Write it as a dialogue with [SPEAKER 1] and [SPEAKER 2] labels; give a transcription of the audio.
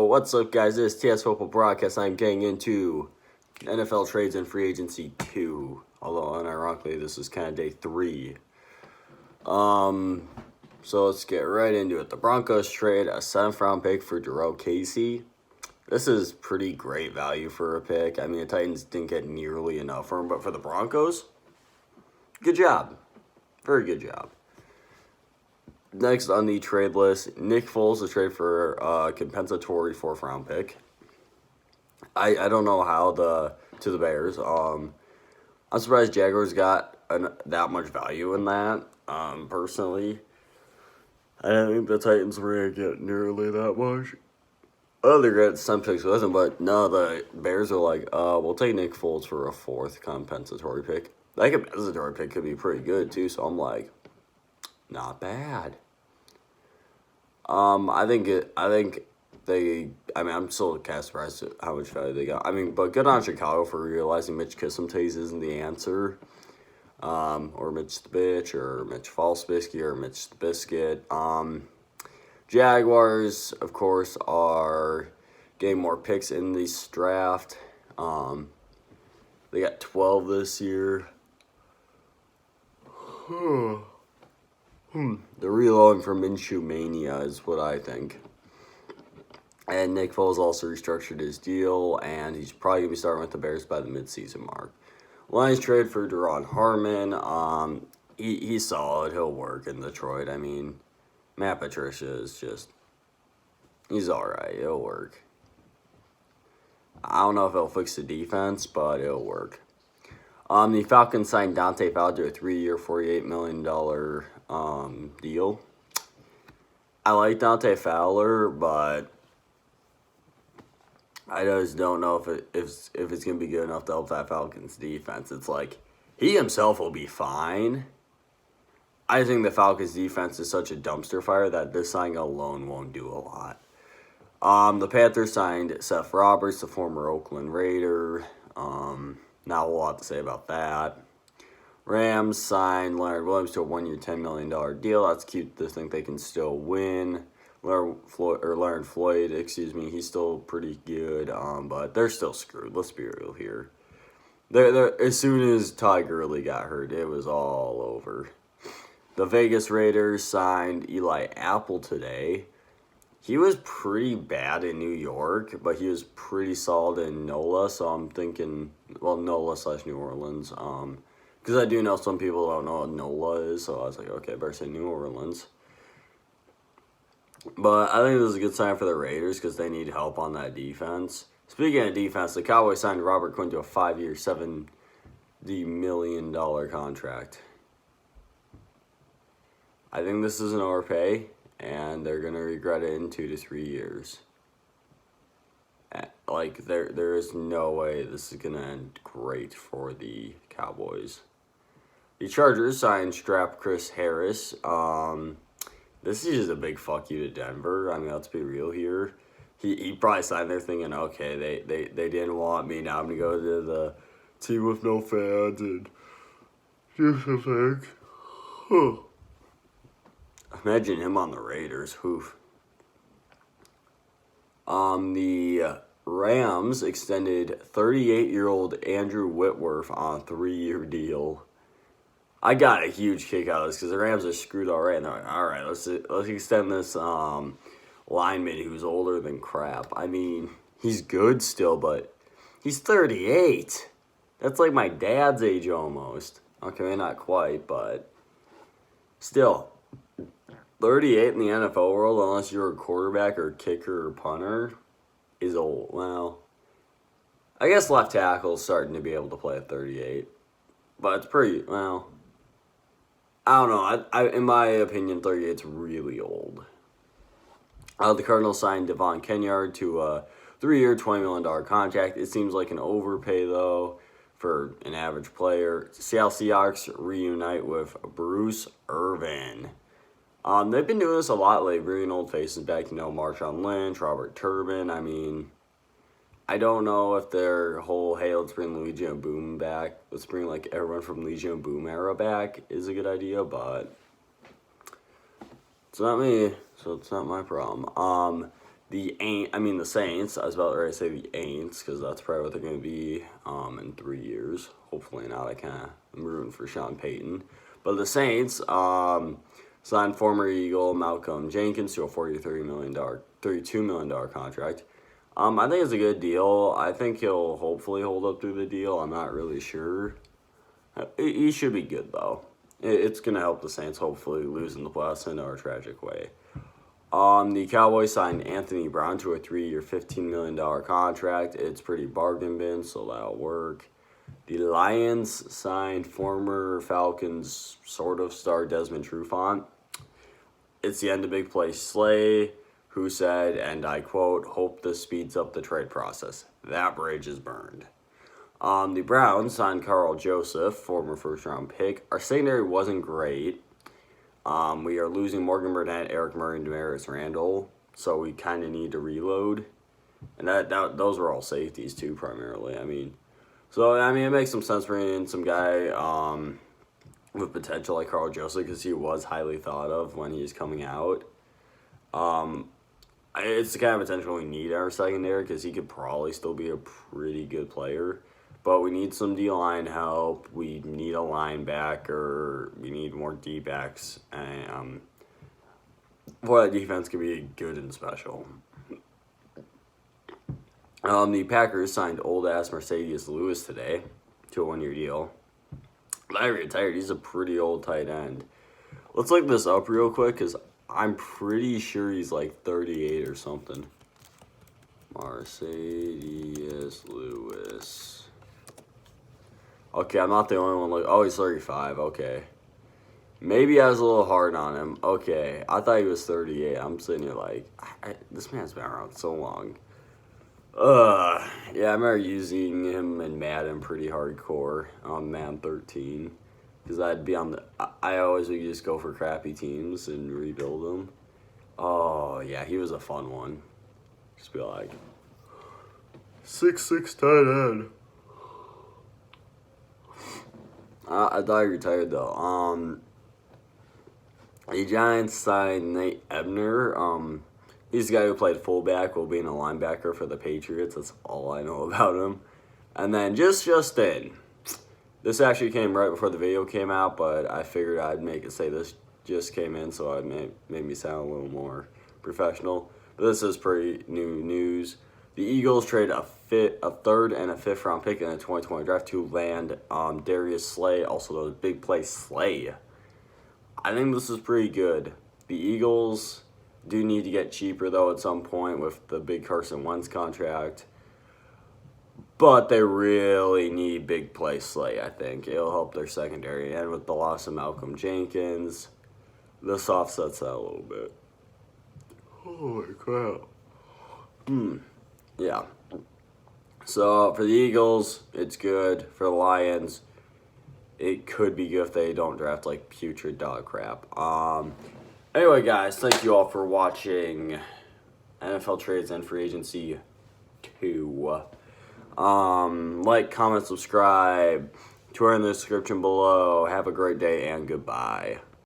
[SPEAKER 1] what's up, guys? This is TS Football Broadcast. I'm getting into NFL trades and free agency 2. Although, unironically, this is kind of day 3. So let's get right into it. The Broncos trade a 7th round pick for Jurrell Casey. This is pretty great value for a pick. I mean, the Titans didn't get nearly enough for him, but for the Broncos, good job. Very good job. Next on the trade list, Nick Foles, a trade for a compensatory 4th round pick. I don't know how to the Bears. I'm surprised Jaguars got that much value in that. Personally, I don't think the Titans were going to get nearly that much. Oh, they're going to get some picks with him, but no, the Bears are like, we'll take Nick Foles for a 4th compensatory pick. That compensatory pick could be pretty good too, so I'm like, not bad. I'm still kind of surprised at how much value they got. I mean, but good on Chicago for realizing Mitch Kisumtaze isn't the answer. Or Mitch the Bitch, or Mitch Falsbisky, or Mitch the Biscuit. Jaguars, of course, are getting more picks in this draft. They got 12 this year. They're reloading for Minshew Mania is what I think. And Nick Foles also restructured his deal, and he's probably going to be starting with the Bears by the midseason mark. Lions trade for Duron Harmon. He's solid. He'll work in Detroit. I mean, Matt Patricia is just, he's all right. He'll work. I don't know if he'll fix the defense, but it'll work. The Falcons signed Dante Fowler to a 3-year, $48 million deal. I like Dante Fowler, but I just don't know if it's going to be good enough to help that Falcons defense. It's like, he himself will be fine. I think the Falcons defense is such a dumpster fire that this signing alone won't do a lot. The Panthers signed Seth Roberts, the former Oakland Raider. Not a whole lot to say about that. Rams signed Leonard Williams to a 1-year, $10 million deal. That's cute to think they can still win. Leonard Floyd, he's still pretty good, but they're still screwed. Let's be real here. As soon as Todd Gurley got hurt, it was all over. The Vegas Raiders signed Eli Apple today. He was pretty bad in New York, but he was pretty solid in NOLA, so I'm thinking, NOLA/New Orleans, because I do know some people don't know what NOLA is, so I was like, okay, I better say New Orleans. But I think this is a good sign for the Raiders because they need help on that defense. Speaking of defense, the Cowboys signed Robert Quinn to a 5-year, $70 million contract. I think this is an overpay, and they're going to regret it in 2 to 3 years. Like, there is no way this is going to end great for the Cowboys. The Chargers signed strap Chris Harris. This is just a big fuck you to Denver. I mean, let's be real here. He probably signed there thinking, okay, they didn't want me. Now I'm going to go to the team with no fans and just a thing. Imagine him on the Raiders. Oof. The Rams extended 38-year-old Andrew Whitworth on a 3-year deal. I got a huge kick out of this because the Rams are screwed already. And they're like, all right, let's extend this lineman who's older than crap. I mean, he's good still, but he's 38. That's like my dad's age almost. Okay, not quite, but still. 38 in the NFL world, unless you're a quarterback or kicker or punter, is old. Well, I guess left tackle is starting to be able to play at 38. But it's pretty, well, I don't know. In my opinion, 38 is really old. The Cardinals signed Devon Kennard to a 3-year, $20 million contract. It seems like an overpay, though, for an average player. Seattle Seahawks reunite with Bruce Irvin. They've been doing this a lot lately, bringing old faces back, Marshawn Lynch, Robert Turbin. I mean, I don't know if their whole, hey, let's bring Legion of Boom back, let's bring, like, everyone from Legion of Boom era back is a good idea, but it's not me, so it's not my problem. the Saints. I was about to say the Aints because that's probably what they're going to be in 3 years. Hopefully not. I'm rooting for Sean Payton. But the Saints signed former Eagle Malcolm Jenkins to a $32 million contract. I think it's a good deal. I think he'll hopefully hold up through the deal. I'm not really sure. He should be good, though. It's going to help the Saints hopefully lose in the playoffs in a tragic way. The Cowboys signed Anthony Brown to a 3-year, $15 million contract. It's pretty bargain bin, so that'll work. The Lions signed former Falcons sort of star Desmond Trufant. It's the end of big play Slay, who said, and I quote, "Hope this speeds up the trade process. That bridge is burned." The Browns signed Carl Joseph, former first-round pick. Our secondary wasn't great. We are losing Morgan Burnett, Eric Murray, and Damaris Randall, so we kind of need to reload. And those were all safeties too, primarily. It makes some sense bringing in some guy with potential like Carl Joseph because he was highly thought of when he was coming out. It's the kind of potential we need in our secondary because he could probably still be a pretty good player. But we need some D-line help. We need a linebacker. We need more D-backs. For that defense could be good and special. The Packers signed old-ass Mercedes Lewis today to a 1-year deal. I retired. He's a pretty old tight end. Let's look this up real quick because I'm pretty sure he's like 38 or something. Mercedes Lewis. Okay, I'm not the only one. He's 35. Okay. Maybe I was a little hard on him. Okay, I thought he was 38. I'm sitting here like, this man's been around so long. Yeah, I remember using him in Madden pretty hardcore on Madden 13. Because I always would just go for crappy teams and rebuild them. Oh, yeah, he was a fun one. Just be like, 6'6" tight end. I thought he retired, though. The Giants signed Nate Ebner. He's the guy who played fullback while being a linebacker for the Patriots. That's all I know about him. And then just in. This actually came right before the video came out, but I figured I'd make it say this just came in, so it made me sound a little more professional. But this is pretty new news. The Eagles traded a third and a fifth-round pick in the 2020 draft to land Darius Slay, also the big play Slay. I think this is pretty good. The Eagles do need to get cheaper, though, at some point with the big Carson Wentz contract. But they really need big play Slay, I think. It'll help their secondary. And with the loss of Malcolm Jenkins, this offsets that a little bit. Holy crap. Yeah. So for the Eagles, it's good. For the Lions, it could be good if they don't draft like putrid dog crap. Anyway, guys, thank you all for watching NFL Trades and Free Agency 2. Like, comment, subscribe. Twitter in the description below. Have a great day and goodbye.